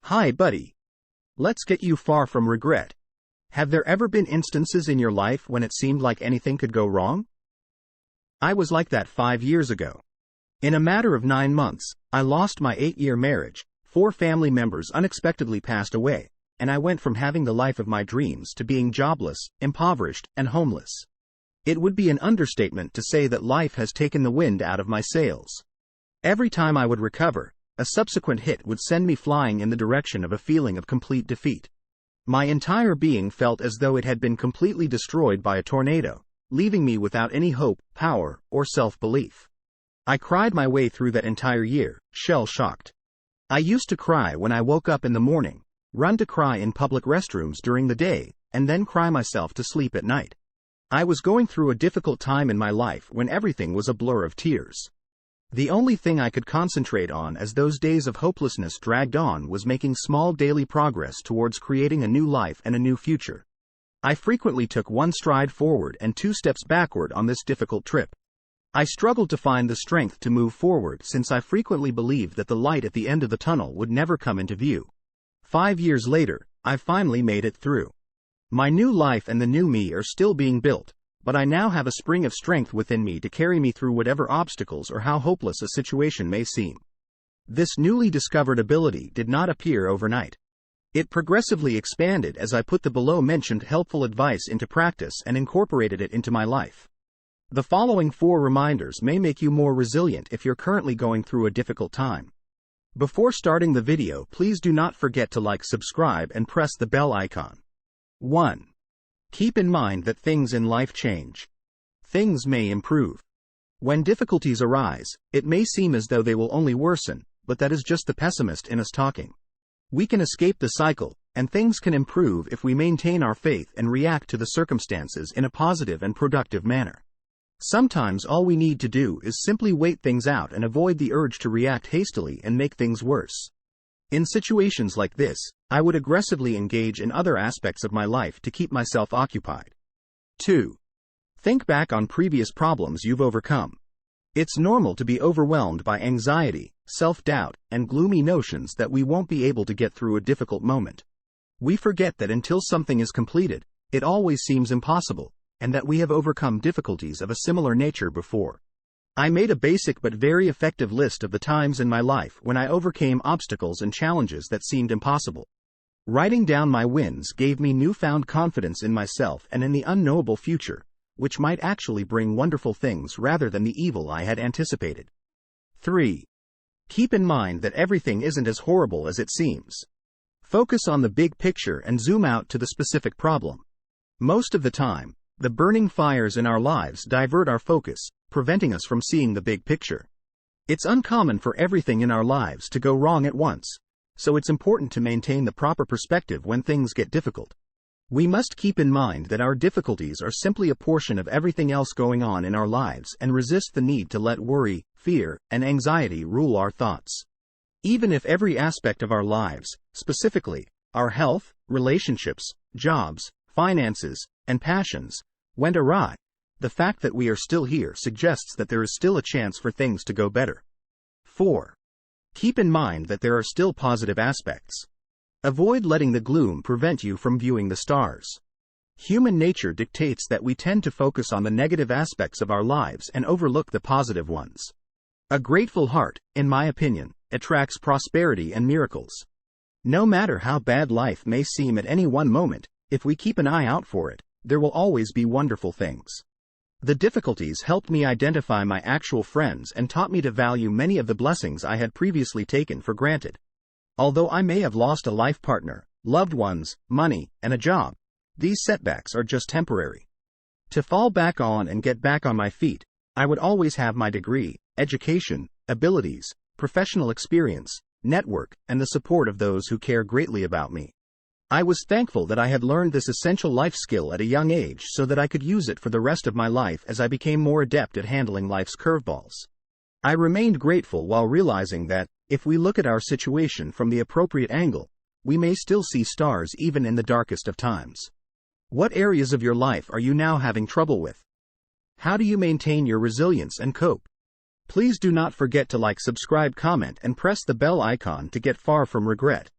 Hi, buddy. Let's get you far from regret. Have there ever been instances in your life when it seemed like anything could go wrong? I was like that 5 years ago. In a matter of 9 months, I lost my 8-year marriage, 4 family members unexpectedly passed away, and I went from having the life of my dreams to being jobless, impoverished, and homeless. It would be an understatement to say that life has taken the wind out of my sails. Every time I would recover, a subsequent hit would send me flying in the direction of a feeling of complete defeat. My entire being felt as though it had been completely destroyed by a tornado, leaving me without any hope, power, or self-belief. I cried my way through that entire year, shell-shocked. I used to cry when I woke up in the morning, run to cry in public restrooms during the day, and then cry myself to sleep at night. I was going through a difficult time in my life when everything was a blur of tears. The only thing I could concentrate on as those days of hopelessness dragged on was making small daily progress towards creating a new life and a new future. I frequently took 1 stride forward and 2 steps backward on this difficult trip. I struggled to find the strength to move forward since I frequently believed that the light at the end of the tunnel would never come into view. 5 years later, I finally made it through. My new life and the new me are still being built, but I now have a spring of strength within me to carry me through whatever obstacles or how hopeless a situation may seem. This newly discovered ability did not appear overnight. It progressively expanded as I put the below-mentioned helpful advice into practice and incorporated it into my life. The following 4 reminders may make you more resilient if you're currently going through a difficult time. Before starting the video, please do not forget to like, subscribe, and press the bell icon. 1. Keep in mind that things in life change. Things may improve. When difficulties arise, it may seem as though they will only worsen, but that is just the pessimist in us talking. We can escape the cycle, and things can improve if we maintain our faith and react to the circumstances in a positive and productive manner. Sometimes all we need to do is simply wait things out and avoid the urge to react hastily and make things worse. In situations like this, I would aggressively engage in other aspects of my life to keep myself occupied. 2. Think back on previous problems you've overcome. It's normal to be overwhelmed by anxiety, self-doubt, and gloomy notions that we won't be able to get through a difficult moment. We forget that until something is completed, it always seems impossible, and that we have overcome difficulties of a similar nature before. I made a basic but very effective list of the times in my life when I overcame obstacles and challenges that seemed impossible. Writing down my wins gave me newfound confidence in myself and in the unknowable future, which might actually bring wonderful things rather than the evil I had anticipated. 3. Keep in mind that everything isn't as horrible as it seems. Focus on the big picture and zoom out to the specific problem. Most of the time, the burning fires in our lives divert our focus, preventing us from seeing the big picture. It's uncommon for everything in our lives to go wrong at once, so it's important to maintain the proper perspective when things get difficult. We must keep in mind that our difficulties are simply a portion of everything else going on in our lives and resist the need to let worry, fear, and anxiety rule our thoughts. Even if every aspect of our lives, specifically our health, relationships, jobs, finances, and passions, went awry, the fact that we are still here suggests that there is still a chance for things to go better. 4. Keep in mind that there are still positive aspects. Avoid letting the gloom prevent you from viewing the stars. Human nature dictates that we tend to focus on the negative aspects of our lives and overlook the positive ones. A grateful heart, in my opinion, attracts prosperity and miracles. No matter how bad life may seem at any one moment, if we keep an eye out for it, there will always be wonderful things. The difficulties helped me identify my actual friends and taught me to value many of the blessings I had previously taken for granted. Although I may have lost a life partner, loved ones, money, and a job, these setbacks are just temporary. To fall back on and get back on my feet, I would always have my degree, education, abilities, professional experience, network, and the support of those who care greatly about me. I was thankful that I had learned this essential life skill at a young age so that I could use it for the rest of my life as I became more adept at handling life's curveballs. I remained grateful while realizing that, if we look at our situation from the appropriate angle, we may still see stars even in the darkest of times. What areas of your life are you now having trouble with? How do you maintain your resilience and cope? Please do not forget to like, subscribe, comment, and press the bell icon to get far from regret.